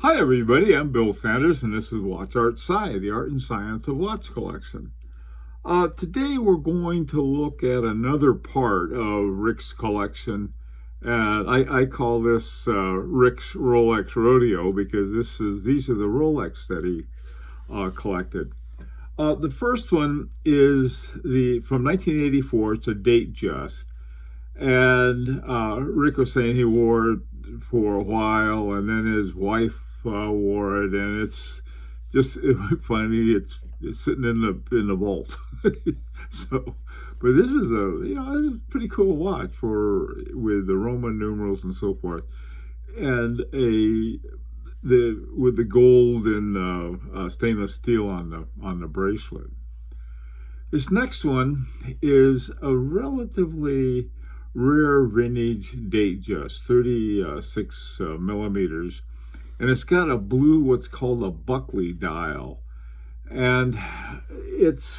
Hi, everybody. I'm Bill Sanders, and this is Watch Art Sci, the art and science of watch collection. Today, we're going to look at another part of Rick's collection, and I call this Rick's Rolex Rodeo because these are the Rolex that he collected. The first one is from 1984. It's a date just, and Rick was saying he wore it for a while, and then his wife wore it, and it's just funny. It's sitting in the vault. So, but this is it's a pretty cool watch with the Roman numerals and so forth, and with the gold and stainless steel on the bracelet. This next one is a relatively rare vintage date just 36 millimeters, and it's got a blue, what's called a Buckley dial, and it's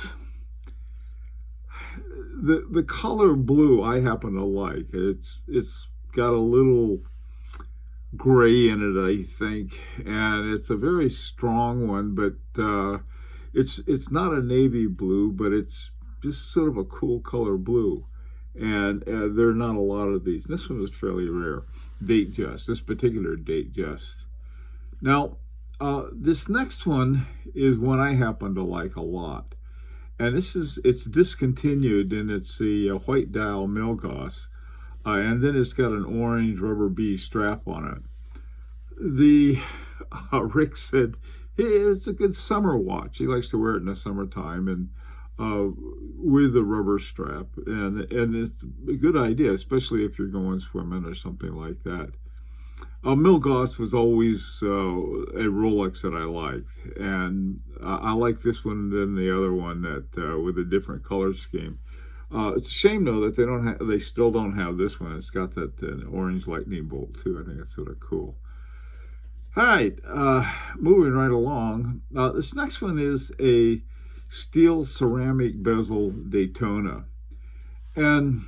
the color blue I happen to like. It's got a little gray in it, I think, and it's a very strong one, but it's not a navy blue, but it's just sort of a cool color blue, and there are not a lot of these. This one was fairly rare. Date just, this particular date just. Now, this next one is one I happen to like a lot, and it's discontinued, and it's the white dial Milgauss, and then it's got an orange rubber B strap on it. Rick said, hey, it's a good summer watch. He likes to wear it in the summertime, and with the rubber strap, and it's a good idea, especially if you're going swimming or something like that. Milgauss was always a Rolex that I liked, and I like this one than the other one that with a different color scheme. It's a shame though that they still don't have this one. It's got that orange lightning bolt too. I think it's sort of cool. All right, moving right along. This next one is a steel ceramic bezel Daytona, and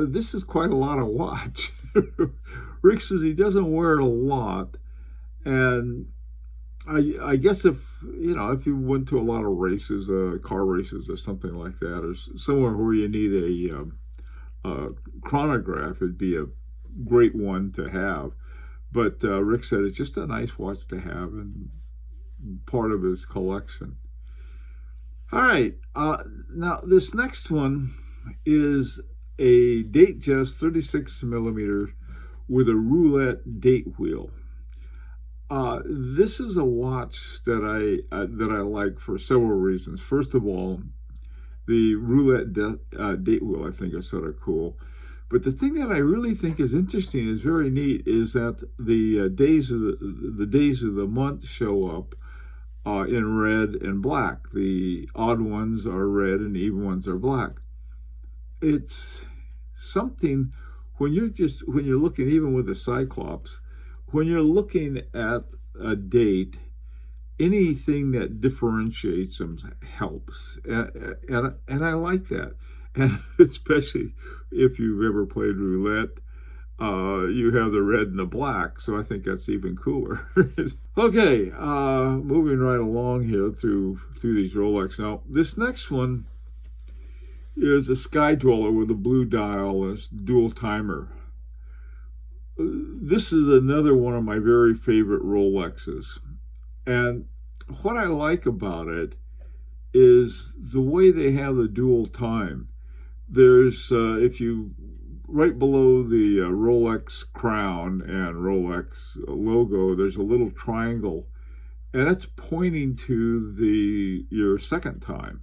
this is quite a lot of watch. Rick says he doesn't wear it a lot, and I guess if you went to a lot of races, car races or something like that, or somewhere where you need a chronograph, it'd be a great one to have. But Rick said it's just a nice watch to have and part of his collection. All right, now this next one is a date just 36 millimeter with a roulette date wheel. This is a watch that I like for several reasons. First of all, the roulette date wheel I think is sort of cool. But the thing that I really think is interesting, is very neat, is that the days of the month show up in red and black. The odd ones are red and even ones are black. It's something when you're looking, even with the Cyclops, when you're looking at a date, anything that differentiates them helps, and I like that. And especially if you've ever played roulette, you have the red and the black, so I think that's even cooler. Okay, moving right along here through these Rolex. Now, this next one is a Sky Dweller with a blue dial and it's dual timer. This is another one of my very favorite Rolexes, and what I like about it is the way they have the dual time. There's if you right below the Rolex crown and Rolex logo, there's a little triangle, and it's pointing to your second time,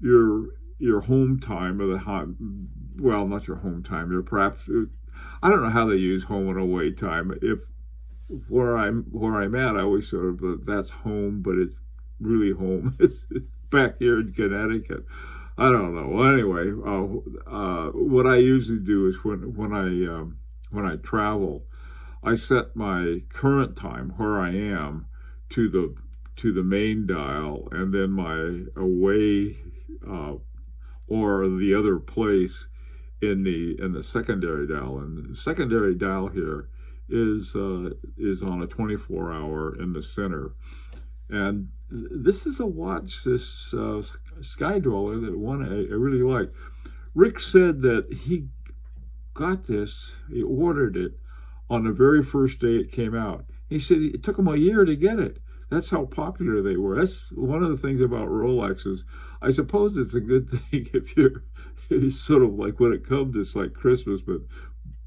your home time, or well, not your home time. You're perhaps, I don't know how they use home and away time. If where I'm at, I always sort of that's home, but it's really home. It's back here in Connecticut. I don't know. Well, anyway, what I usually do is when I travel, I set my current time where I am to the main dial, and then my away or the other place in the secondary dial. And the secondary dial here is on a 24-hour in the center. And this is a watch, this Sky Dweller, that one I really like. Rick said that he got this, he ordered it on the very first day it came out. He said it took him a year to get it. That's how popular they were. That's one of the things about Rolexes. I suppose it's a good thing if you're it's sort of like when it comes, it's like Christmas, but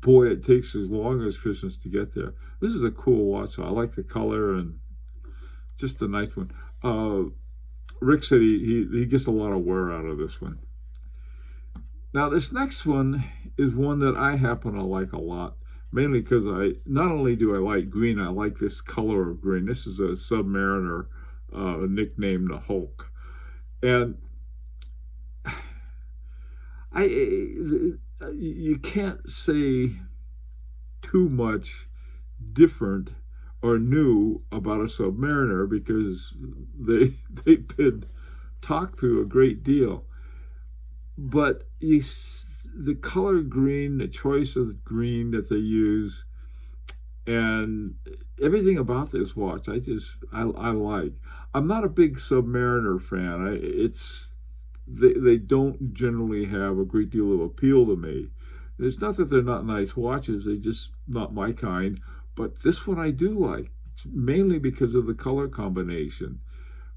boy, it takes as long as Christmas to get there. This is a cool watch. I like the color and just a nice one. Rick said he gets a lot of wear out of this one. Now, this next one is one that I happen to like a lot, mainly because I not only do I like green, I like this color of green. This is a Submariner, nicknamed the Hulk, and you can't say too much different or new about a Submariner because they've been talked through a great deal. But the color green, the choice of green that they use, and everything about this watch, I like. I'm not a big Submariner fan. They don't generally have a great deal of appeal to me. It's not that they're not nice watches; they're just not my kind. But this one I do like, mainly because of the color combination.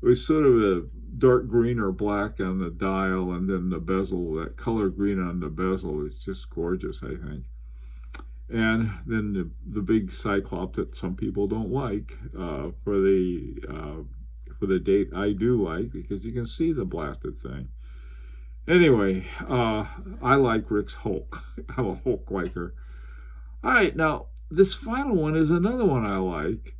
It was sort of a dark green or black on the dial, and then the bezel, that color green on the bezel is just gorgeous, I think. And then the big cyclops that some people don't like for the date I do like, because you can see the blasted thing. Anyway, I like Rick's Hulk. I'm a Hulk liker. All right, now this final one is another one I like.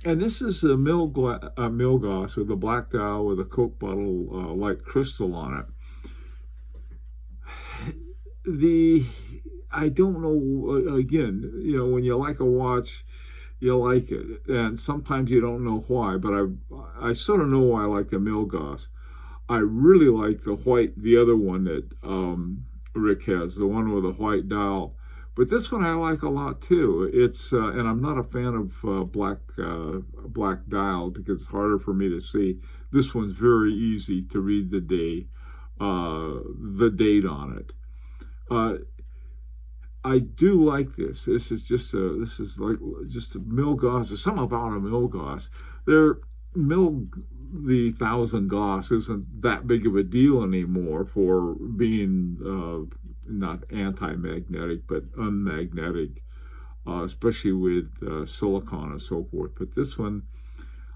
And this is a Milgauss with a black dial with a Coke bottle light crystal on it. I don't know, again, when you like a watch, you like it. And sometimes you don't know why, but I sort of know why I like the Milgauss. I really like the other one that Rick has, the one with a white dial. But this one I like a lot too. It's and I'm not a fan of black dial because it's harder for me to see. This one's very easy to read the date on it. I do like this. This is like just a Milgauss. There's something about a Milgauss. The 1000 Gauss isn't that big of a deal anymore for being not anti-magnetic, but unmagnetic, especially with silicon and so forth. But this one,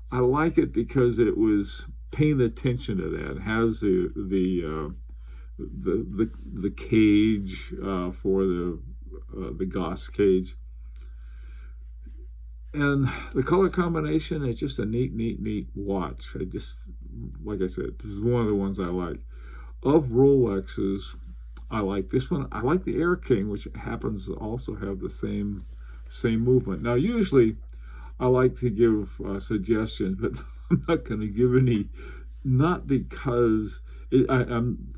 I like it because it was paying attention to that. It has the cage for the Gauss cage. And the color combination is just a neat watch. Like I said, this is one of the ones I like. Of Rolexes, I like this one. I like the Air King, which happens to also have the same movement. Now, usually, I like to give suggestions, but I'm not going to give any. Not because I'm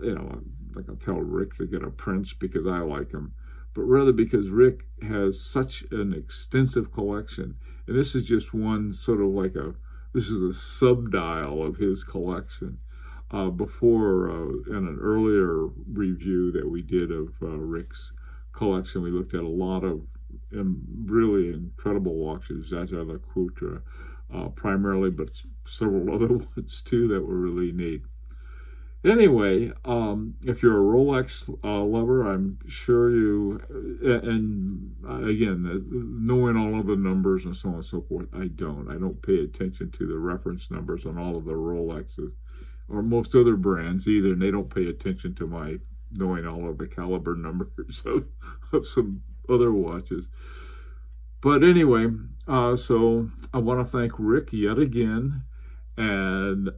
like I'll tell Rick to get a Prince because I like him, but rather because Rick has such an extensive collection. And this is just one sort of like this is a sub-dial of his collection. Before, in an earlier review that we did of Rick's collection, we looked at a lot of really incredible watches, Zaza La Couture, primarily, but several other ones too that were really neat. Anyway, if you're a Rolex lover, I'm sure and again, knowing all of the numbers and so on and so forth, I don't pay attention to the reference numbers on all of the Rolexes or most other brands either, and they don't pay attention to my knowing all of the caliber numbers of some other watches. But anyway, so I want to thank Rick yet again, and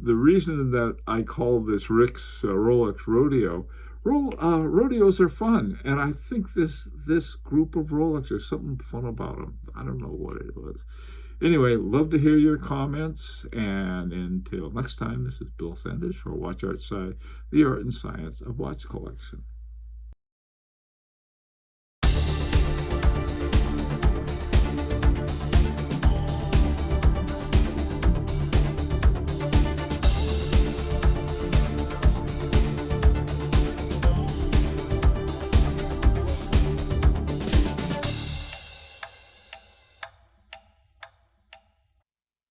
the reason that I call this Rick's Rolex Rodeo, rodeos are fun, and I think this group of Rolex, there's something fun about them. I don't know what it was. Anyway, love to hear your comments, and until next time, this is Bill Sanders for Watch Art Side, the art and science of watch collection.